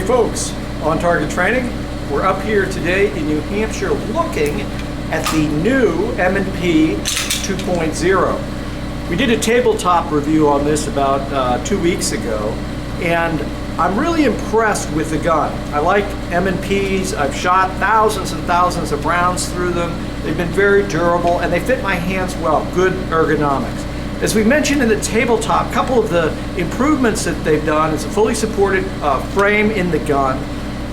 Hey folks, On Target Training. We're up here today in New Hampshire looking at the new M&P 2.0. We did a tabletop review on this about 2 weeks ago, and I'm really impressed with the gun. I like M&Ps. I've shot thousands and thousands of rounds through them. They've been very durable and they fit my hands well. Good ergonomics. As we mentioned in the tabletop, a couple of the improvements that they've done is a fully supported frame in the gun,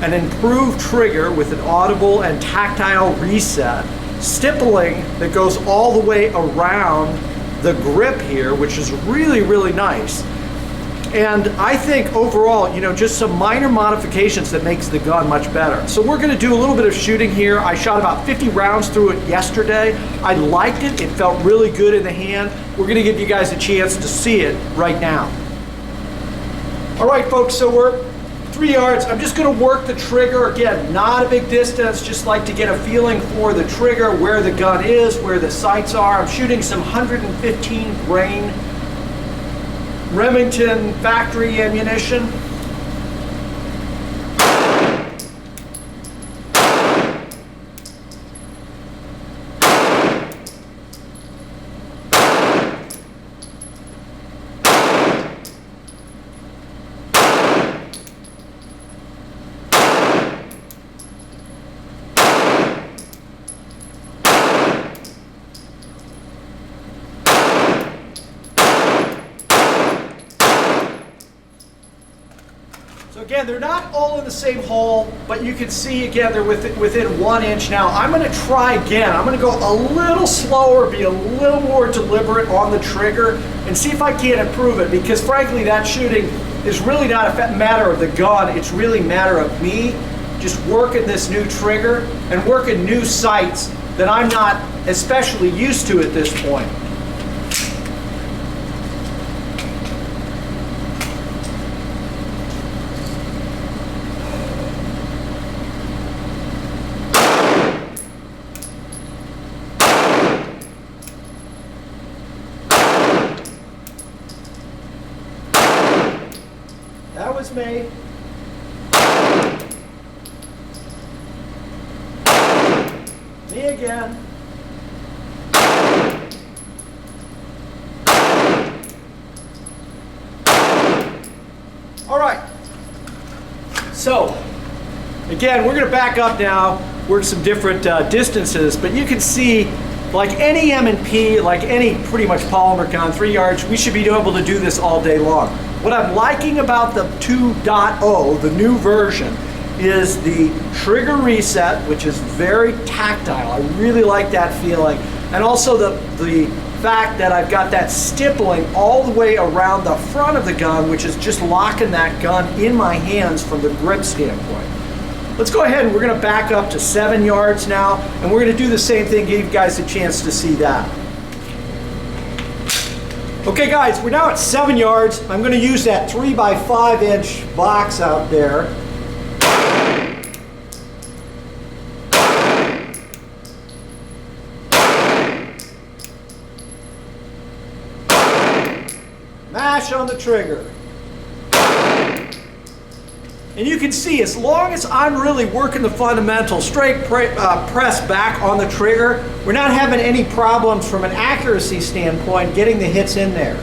an improved trigger with an audible and tactile reset, stippling that goes all the way around the grip here, which is really, really nice. And I think overall, just some minor modifications that makes the gun much better. So we're gonna do a little bit of shooting here. I shot about 50 rounds through it yesterday. I liked it, it felt really good in the hand. We're gonna give you guys a chance to see it right now. All right, folks, so we're 3 yards. I'm just gonna work the trigger. Again, not a big distance, just like to get a feeling for the trigger, where the gun is, where the sights are. I'm shooting some 115 grain Remington factory ammunition. So again, they're not all in the same hole, but you can see again they're within 1 inch. Now I'm going to try again. I'm going to go a little slower, be a little more deliberate on the trigger, and see if I can't improve it, because frankly that shooting is really not a matter of the gun, it's really a matter of me just working this new trigger and working new sights that I'm not especially used to at this point. That was me. Me again. All right. So, again, we're going to back up now, work some different distances, but you can see, like any M&P, like any pretty much polymer gun, 3 yards, we should be able to do this all day long. What I'm liking about the 2.0, the new version, is the trigger reset, which is very tactile. I really like that feeling. And also the fact that I've got that stippling all the way around the front of the gun, which is just locking that gun in my hands from the grip standpoint. Let's go ahead and we're gonna back up to 7 yards now, and we're gonna do the same thing, give you guys a chance to see that. Okay guys, we're now at 7 yards. I'm going to use that 3 by 5 inch box out there. Mash on the trigger. And you can see, as long as I'm really working the fundamentals, straight press back on the trigger, we're not having any problems from an accuracy standpoint getting the hits in there.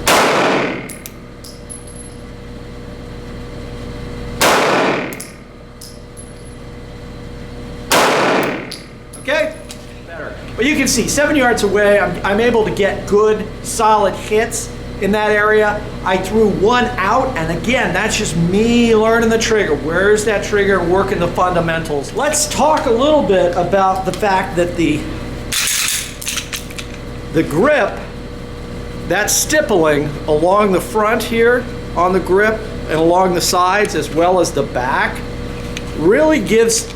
Okay? Better. But you can see, 7 yards away, I'm able to get good, solid hits in that area. I threw one out, and again, that's just me learning the trigger. Where's that trigger, working the fundamentals. Let's talk a little bit about the fact that the grip, that stippling along the front here on the grip and along the sides as well as the back really gives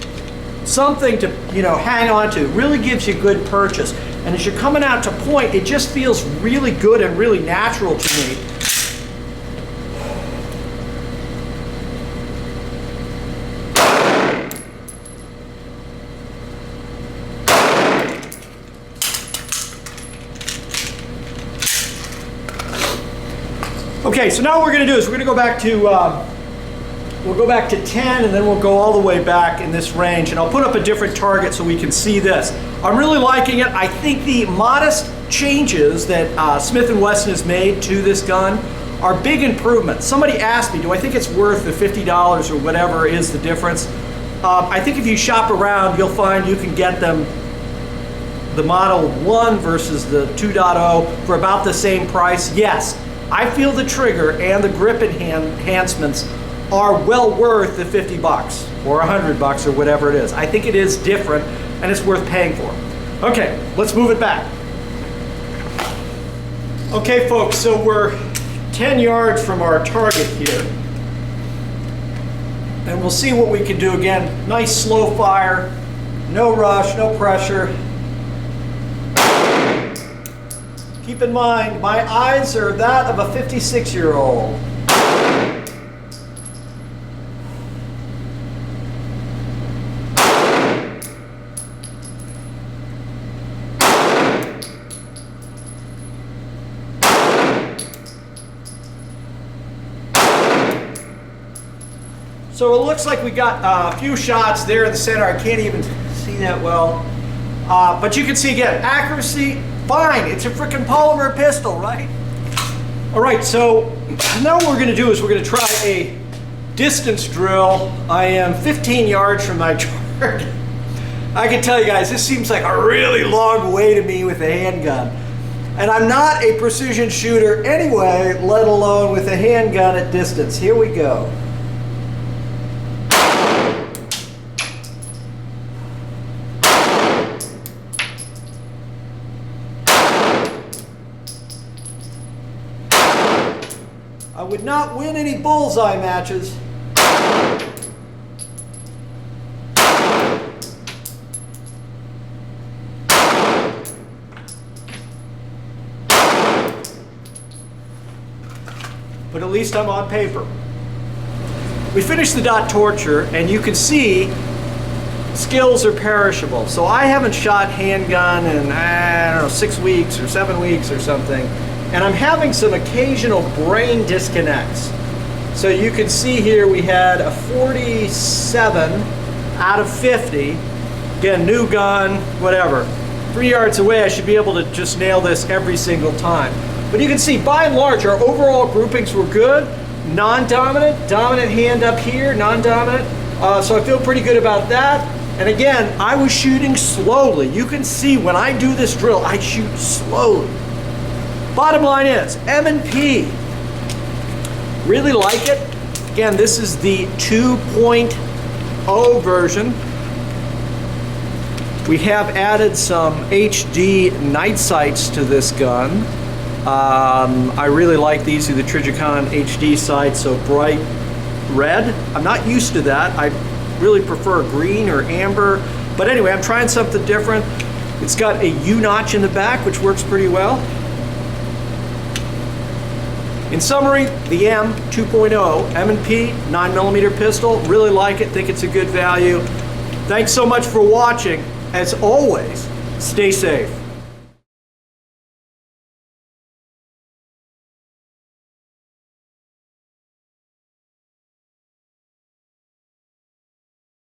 something to hang on to, really gives you good purchase. And as you're coming out to point, it just feels really good and really natural to me. Okay, so now what we're going to do is we're going to go back to We'll go back to 10 and then we'll go all the way back in this range, and I'll put up a different target so we can see this. I'm really liking it. I think the modest changes that Smith & Wesson has made to this gun are big improvements. Somebody asked me, do I think it's worth the $50 or whatever is the difference? I think if you shop around, you'll find you can get them, the Model 1 versus the 2.0, for about the same price. Yes, I feel the trigger and the grip enhancements are well worth the 50 bucks or 100 bucks or whatever it is. I think it is different and it's worth paying for. Okay, let's move it back. Okay folks, so we're 10 yards from our target here. And we'll see what we can do again. Nice slow fire, no rush, no pressure. Keep in mind, my eyes are that of a 56-year-old. So it looks like we got a few shots there in the center. I can't even see that well. But you can see again, accuracy, fine. It's a freaking polymer pistol, right? All right, so now what we're gonna do is we're gonna try a distance drill. I am 15 yards from my target. I can tell you guys, this seems like a really long way to me with a handgun. And I'm not a precision shooter anyway, let alone with a handgun at distance. Here we go. I would not win any bullseye matches. But at least I'm on paper. We finished the dot torture, and you can see skills are perishable. So I haven't shot handgun in, I don't know, 6 weeks or 7 weeks or something. And I'm having some occasional brain disconnects. So you can see here we had a 47 out of 50. Again, new gun, whatever. 3 yards away, I should be able to just nail this every single time. But you can see, by and large, our overall groupings were good. Non-dominant, dominant hand up here, non-dominant. So I feel pretty good about that. And again, I was shooting slowly. You can see when I do this drill, I shoot slowly. Bottom line is, M&P, really like it. Again, this is the 2.0 version. We have added some HD night sights to this gun. I really like these. These are the Trijicon HD sights, so bright red. I'm not used to that. I really prefer green or amber. But anyway, I'm trying something different. It's got a U-notch in the back, which works pretty well. In summary, the M 2.0 M&P 9mm pistol, really like it, think it's a good value. Thanks so much for watching. As always, stay safe.